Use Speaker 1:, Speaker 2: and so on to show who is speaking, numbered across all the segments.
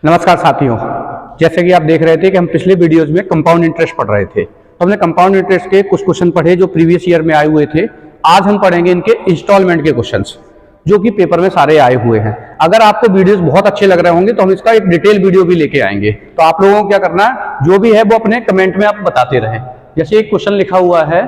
Speaker 1: नमस्कार साथियों, जैसे कि आप देख रहे थे कि हम पिछले वीडियोस में कंपाउंड इंटरेस्ट पढ़ रहे थे। तो हमने कंपाउंड इंटरेस्ट के कुछ क्वेश्चन पढ़े जो प्रीवियस ईयर में आए हुए थे। आज हम पढ़ेंगे इनके इंस्टॉलमेंट के क्वेश्चंस जो कि पेपर में सारे आए हुए हैं। अगर आपको वीडियोस बहुत अच्छे लग रहे होंगे तो हम इसका एक डिटेल वीडियो भी लेके आएंगे। तो आप लोगों को क्या करना है, जो भी है वो अपने कमेंट में आप बताते रहें। जैसे एक क्वेश्चन लिखा हुआ है,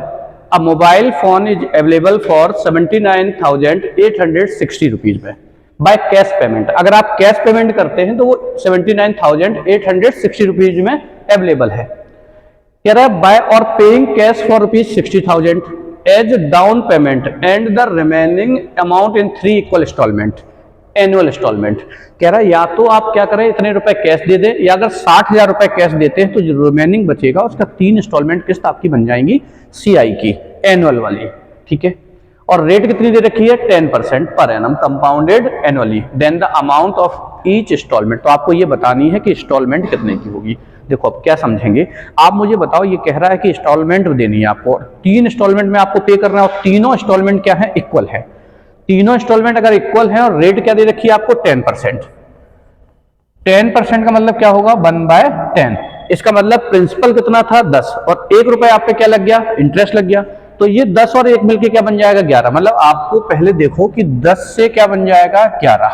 Speaker 1: अ mobile phone is available for 79,860 rupees में बाय कैश पेमेंट। अगर आप कैश पेमेंट करते हैं तो वो 79,860 रुपीज में अवेलेबल है। कह रहा है बाय और paying cash for rupees 60,000 as down payment and the remaining amount in 3 equal installment annual installment. कह रहा है या तो आप क्या करें, इतने रुपए कैश दे दें, या अगर 60,000 रुपए कैश देते हैं तो जो रिमेनिंग बचेगा उसका 3 इंस्टॉलमेंट किस्त आपकी बन जाएंगी सीआई की एनुअल वाली। ठीक है, और रेट कितनी दे रखी है, 10% पर annum compounded annually, then the amount of each installment. तो आपको ये बतानी है कि इंस्टॉलमेंट कितने की होगी। देखो अब क्या समझेंगे आप, मुझे बताओ। ये कह रहा है कि इंस्टॉलमेंट देनी है आपको, 3 इंस्टॉलमेंट में आपको पे करना है, और तीनों इंस्टॉलमेंट क्या है, इक्वल है। तीनों इंस्टॉलमेंट अगर इक्वल है और रेट क्या दे रखी है आपको, 10%। 10% का मतलब क्या होगा, 1/10। इसका मतलब प्रिंसिपल कितना था, 10, और 1 रुपए आप पे क्या लग गया, इंटरेस्ट लग गया। तो ये 10 और 1 मिलके क्या बन जाएगा, 11। मतलब आपको पहले देखो कि 10 से क्या बन जाएगा, 11।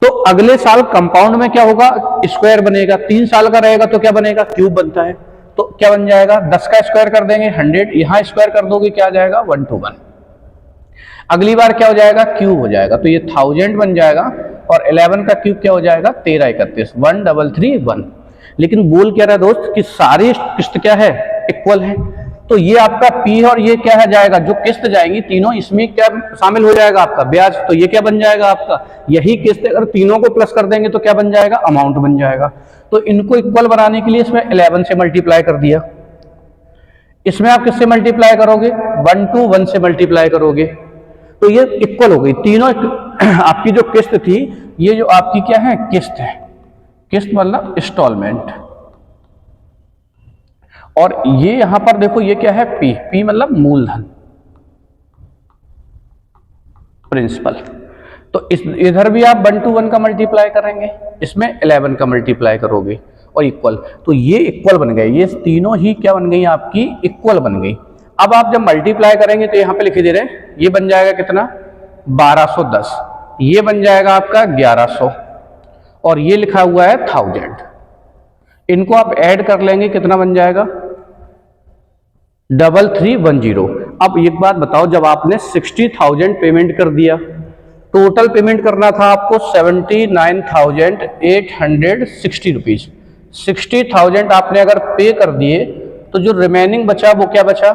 Speaker 1: तो अगले साल कंपाउंड में क्या होगा, स्क्वायर बनेगा। 3 साल का रहेगा तो क्या बनेगा, क्यूब बनता है। तो क्या बन जाएगा, 10 का स्क्वायर कर देंगे 100, यहां स्क्वायर कर दोगे क्या आ जाएगा, 1 to 1। अगली बार क्या हो जाएगा, क्यूब हो जाएगा, तो ये 1000 बन जाएगा, और 11 का क्यूब क्या हो जाएगा, 13 31, 1331। लेकिन बोल क्या रहा है दोस्त कि सारी किस्त क्या है, इक्वल है। तो ये आपका P है, और ये क्या है जाएगा, जो किस्त जाएंगी तीनों, इसमें क्या शामिल हो जाएगा आपका ब्याज। तो ये क्या बन जाएगा आपका, यही किस्त अगर तीनों को प्लस कर देंगे तो क्या बन जाएगा, अमाउंट बन जाएगा। तो इनको इक्वल बनाने के लिए इसमें 11 से मल्टीप्लाई कर दिया। इसमें आप किससे मल्टीप्लाई करोगे, 1 to 1 से मल्टीप्लाई करोगे, तो ये इक्वल हो गई तीनों। आपकी जो किस्त थी, ये जो आपकी क्या है, किस्त है, किस्त मतलब इंस्टॉलमेंट। और ये यहां पर देखो, ये क्या है, पी मतलब मूलधन, प्रिंसिपल। तो इधर भी आप 1 to 1 का मल्टीप्लाई करेंगे, इसमें 11 का मल्टीप्लाई करोगे, और इक्वल। तो ये इक्वल बन गए, ये तीनों ही क्या बन गई आपकी, इक्वल बन गई। अब आप जब मल्टीप्लाई करेंगे तो यहां पे लिखे दे रहे हैं, ये बन जाएगा कितना, 1210, ये बन जाएगा आपका 1100, और ये लिखा हुआ है 1000। इनको आप ऐड कर लेंगे, कितना बन जाएगा, 3310। अब एक बात बताओ, जब आपने 60,000 पेमेंट कर दिया, टोटल पेमेंट करना था आपको 79,860 रुपीज। 60,000 आपने अगर पे कर दिए तो जो रिमेनिंग बचा वो क्या बचा,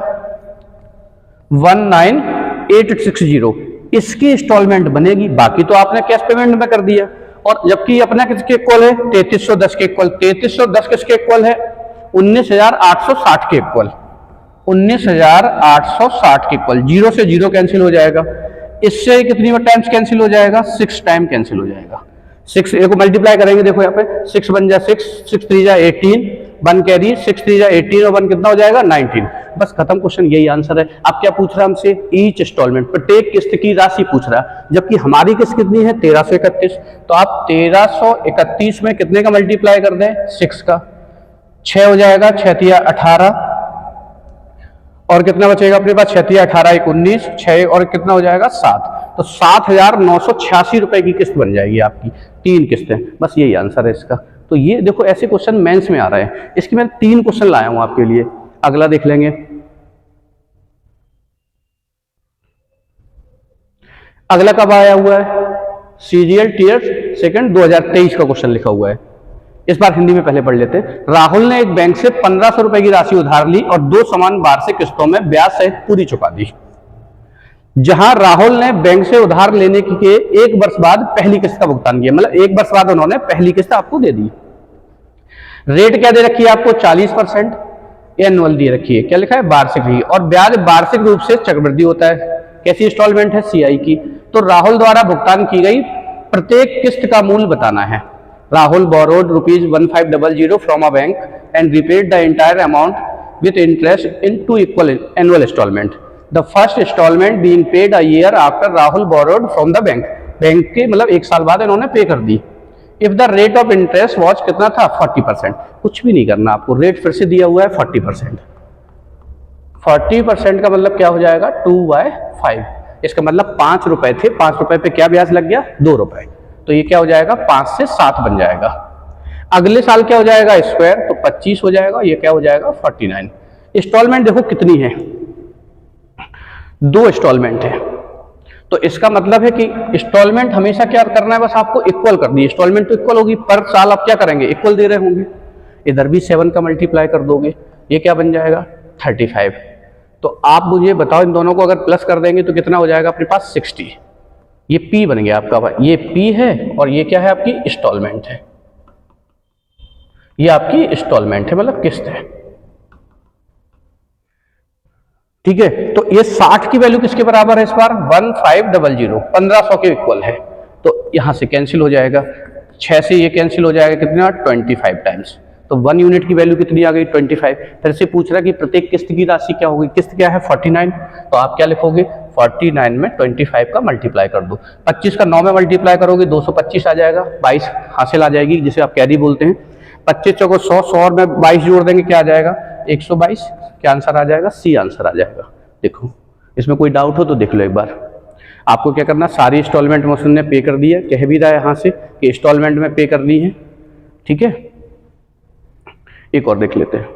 Speaker 1: 19,860। इसकी इंस्टॉलमेंट बनेगी, बाकी तो आपने कैश पेमेंट में कर दिया। और जबकि अपना किसके इक्वल है, 3310 के इक्वल। 3310 किसके इक्वल है, 19,860 के इक्वल। 19,860 के इक्वल। 0 से 0 कैंसिल हो जाएगा, इससे कितनी टाइम्स कैंसिल हो जाएगा, 6 टाइम कैंसिल हो जाएगा। 6 को मल्टीप्लाई करेंगे, देखो यहाँ पे 6 बन जा 6, 6 3 जा 18, 1 कैरी, 6 3 जा 18, और 1 कितना हो जाएगा, 19। बस खत्म, क्वेश्चन यही आंसर है। अब क्या पूछ रहा है हमसे, ईच इंस्टॉलमेंट, प्रत्येक किस्त की राशि पूछ रहा है, जबकि हमारी किस्त कितनी है, 1331। तो आप 1331 में कितने का मल्टीप्लाई कर दें, 6 का, 6 हो जाएगा, 6 3 18, और कितना बचेगा अपने पास, 6 3 18 1 19, 6 और कितना हो जाएगा, 7। तो 7,986 रुपए की किस्त बन जाएगी आपकी, 3 किस्तें। बस यही आंसर है इसका। तो ये देखो, ऐसे क्वेश्चन मेंस में आ रहे हैं। इसकी मैं 3 क्वेश्चन लाया हूं आपके लिए। अगला देख लेंगे। अगला कब आया हुआ है, सीजीएल टीयर सेकंड 2023 का क्वेश्चन लिखा हुआ है। इस बार हिंदी में पहले पढ़ लेते हैं। राहुल ने एक बैंक से 1500 रुपए की राशि उधार ली और 2 समान वार्षिक किस्तों में ब्याज सहित पूरी चुका दी। जहां राहुल ने बैंक से उधार लेने के 1 वर्ष बाद पहली किस्त का भुगतान किया, मतलब 1 वर्ष बाद उन्होंने पहली किस्त आपको दे दी। रेट क्या दे रखी है आपको, 40%। एनुअल दे रखी है, क्या लिखा है, वार्षिक ही, और ब्याज वार्षिक रूप से चक्रवृद्धि होता है। कैसी इंस्टॉलमेंट है, सीआई की। तो राहुल द्वारा भुगतान की गई प्रत्येक किस्त का मूल्य बताना है। Rahul borrowed ₹1500 from a bank and repaid the entire amount with interest in 2 equal annual installment. The first installment being paid a year after Rahul borrowed from the bank. Bank के मतलब 1 साल बाद इन्होंने पे कर दी। If the rate of interest was कितना था 40%। कुछ भी नहीं करना आपको, रेट फिर से दिया हुआ है 40%। 40% का मतलब क्या हो जाएगा 2/5। इसका मतलब 5 रुपए थे, 5 रुपए पे क्या ब्याज लग गया 2 रुपए, तो ये क्या हो जाएगा 5 से 7 बन जाएगा। अगले साल क्या हो जाएगा स्क्वायर, तो 25 हो जाएगा, ये क्या हो जाएगा 49। इंस्टॉलमेंट देखो कितनी है, 2 इंस्टॉलमेंट है, तो इसका मतलब है कि इंस्टॉलमेंट हमेशा क्या करना है, बस आपको इक्वल करनी है। इंस्टॉलमेंट तो इक्वल होगी, पर साल आप क्या करेंगे इक्वल दे रहे होंगे। इधर भी 7 का मल्टीप्लाई कर दोगे, ये क्या बन जाएगा 35। तो आप मुझे बताओ इन दोनों को अगर प्लस कर देंगे तो कितना हो जाएगा अपने पास 60। ये P बन गया आपका, ये P है और ये क्या है आपकी इंस्टॉलमेंट है, ये आपकी इंस्टॉलमेंट है मतलब किस्त है। ठीक है, तो ये 60 की वैल्यू किसके बराबर है इस बार 1500, 1500 के इक्वल है, तो यहां से कैंसिल हो जाएगा, 6 से ये कैंसिल हो जाएगा कितना 25 टाइम्स, तो 1 यूनिट की वैल्यू कितनी आ गई 25। फिर से पूछ रहा है कि प्रत्येक किस्त की राशि क्या होगी, किस्त क्या है 49, तो आप क्या लिखोगे 49 में 25 का मल्टीप्लाई कर दो, 25 का 9 में मल्टीप्लाई करोगे 225 आ जाएगा, 22 हासिल आ जाएगी जिसे आप कैरी बोलते हैं। 25 चौको 100, 100 में 22 जोड़ देंगे क्या आ जाएगा 122, क्या आंसर आ जाएगा सी आंसर आ जाएगा। देखो इसमें कोई डाउट हो तो देख लो एक बार। आपको क्या करना, सारी इंस्टॉलमेंट मौसम ने पे कर दी है, कह भी रहा है यहाँ से कि इंस्टॉलमेंट में पे करनी है। ठीक है, एक और देख लेते हैं,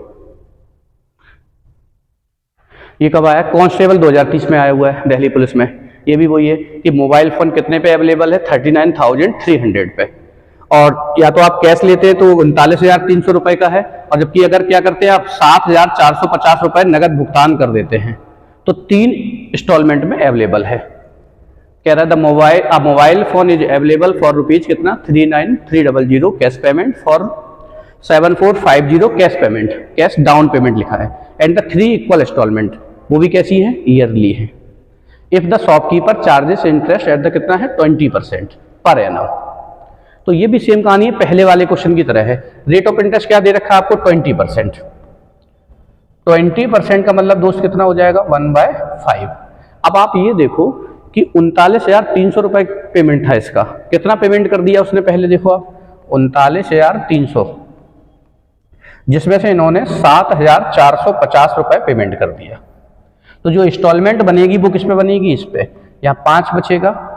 Speaker 1: ये कब आया, कांस्टेबल 2030 में आया हुआ है दिल्ली पुलिस में। ये भी वही है कि मोबाइल फोन कितने पे अवेलेबल है 39,300 पे, और या तो आप कैश लेते हैं तो 39,300 रुपए का है, और जबकि अगर क्या करते हैं आप 7,450 रुपए नगद भुगतान कर देते हैं, तो 3 इंस्टॉलमेंट में अवेलेबल है। कह रहा था mobile phone is available for rupees कितना 39,300 cash payment, for 7450 cash payment, cash down payment लिखा है, एंड द 3 इक्वल इंस्टॉलमेंट, वो भी कैसी है ईयरली है। If the shopkeeper charges interest at the कितना है 20% पर एनम, तो ये भी सेम कहानी है पहले वाले क्वेश्चन की तरह है। रेट ऑफ इंटरेस्ट क्या दे रखा है आपको 20%। 20% का मतलब दोस्त कितना हो जाएगा 1/5। अब आप ये देखो कि 39,300 रुपए पेमेंट था इसका, कितना पेमेंट कर दिया उसने पहले देखो आप 39,300, जिसमें से इन्होंने 7,450 रुपए पेमेंट कर दिया। तो जो इंस्टॉलमेंट बनेगी वो किस पे बनेगी, इस पे, यहाँ 5 बचेगा,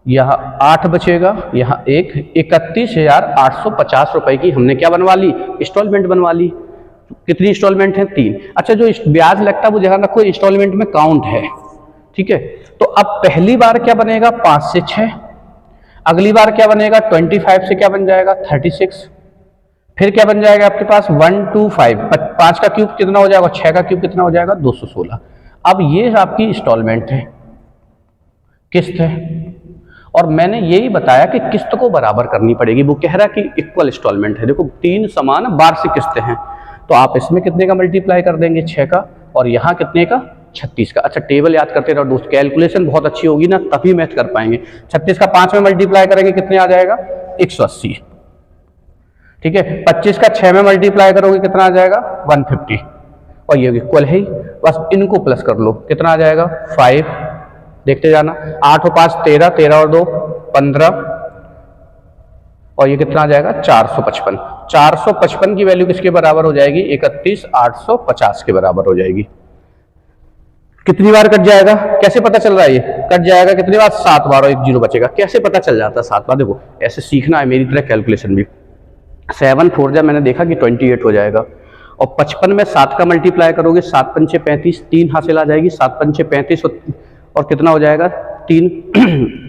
Speaker 1: यहाँ 8 बचेगा, यहाँ 31,850 रुपए की हमने क्या बनवा ली इंस्टॉलमेंट बनवा ली। कितनी इंस्टॉलमेंट है 3। अच्छा, जो ब्याज लगता है वो ध्यान रखो इंस्टॉलमेंट में काउंट है। ठीक है, तो अब पहली बार क्या बनेगा 5 से 6, अगली बार क्या बनेगा 25 से क्या बन जाएगा 36, फिर क्या बन जाएगा आपके पास 125, 5 का क्यूब कितना हो जाएगा, 6 का क्यूब कितना हो जाएगा 216। अब ये आपकी इंस्टॉलमेंट है, किस्त है, और मैंने यही बताया कि किस्त को बराबर करनी पड़ेगी। वो कह रहा है कि इक्वल इंस्टॉलमेंट है, देखो 3 समान वार्षिक किस्तें हैं, तो आप इसमें कितने का मल्टीप्लाई कर देंगे 6 का, और यहाँ कितने का 36 का। अच्छा, टेबल याद करते रहो दोस्त, कैलकुलेशन बहुत अच्छी होगी ना तभी मैथ कर पाएंगे। 36 का 5 में मल्टीप्लाई करेंगे कितने आ जाएगा 180। ठीक है, 25 का 6 में मल्टीप्लाई करोगे कितना आ जाएगा 150, और ये इक्वल है ही, बस इनको प्लस कर लो कितना आ जाएगा 5, देखते जाना, 8 और 5 13, 13 और 2 15, और ये कितना आ जाएगा 455। 455 की वैल्यू किसके बराबर हो जाएगी 31,850 के बराबर हो जाएगी। कितनी बार कट जाएगा, कैसे पता चल रहा है, ये कट जाएगा कितनी बार 7 बार, और 1 जीरो बचेगा। कैसे पता चल जाता है 7 बार, देखो ऐसे सीखना है मेरी तरह कैलकुलेशन भी। 7 4 जा मैंने देखा कि 28 हो जाएगा, और 55 में 7 का मल्टीप्लाई करोगे 7 पंचे 35, 3 हासिल आ जाएगी, 7 पंचे 35 और कितना हो जाएगा 3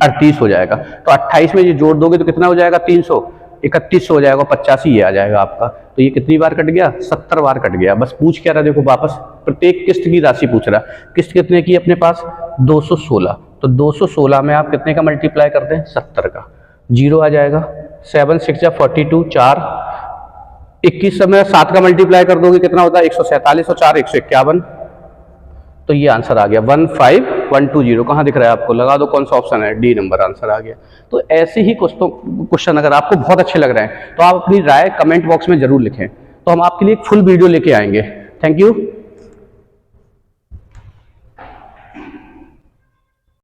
Speaker 1: 38 हो जाएगा। तो 28 में ये जोड़ दोगे तो कितना हो जाएगा 300, 31 हो जाएगा, 85 ये आ जाएगा आपका। तो ये कितनी बार कट गया 70 बार कट गया। बस पूछ क्या रहा देखो वापस, प्रत्येक किस्त की राशि पूछ रहा। किस्त कितने की अपने पास 216, तो 216 में आप कितने का मल्टीप्लाई करते हैं 70 का, 0 आ जाएगा। 7 6 जा 42, 4 21 समय 7 का मल्टीप्लाई कर दोगे कितना होता है 147 और 4 151, तो ये आंसर आ गया 15120। कहाँ दिख रहा है आपको, लगा दो कौन सा ऑप्शन है, डी नंबर आंसर आ गया। तो ऐसे ही क्वेश्चन अगर आपको बहुत अच्छे लग रहे हैं तो आप अपनी राय कमेंट बॉक्स में जरूर लिखें, तो हम आपके लिए एक फुल वीडियो लेके आएंगे। Thank you.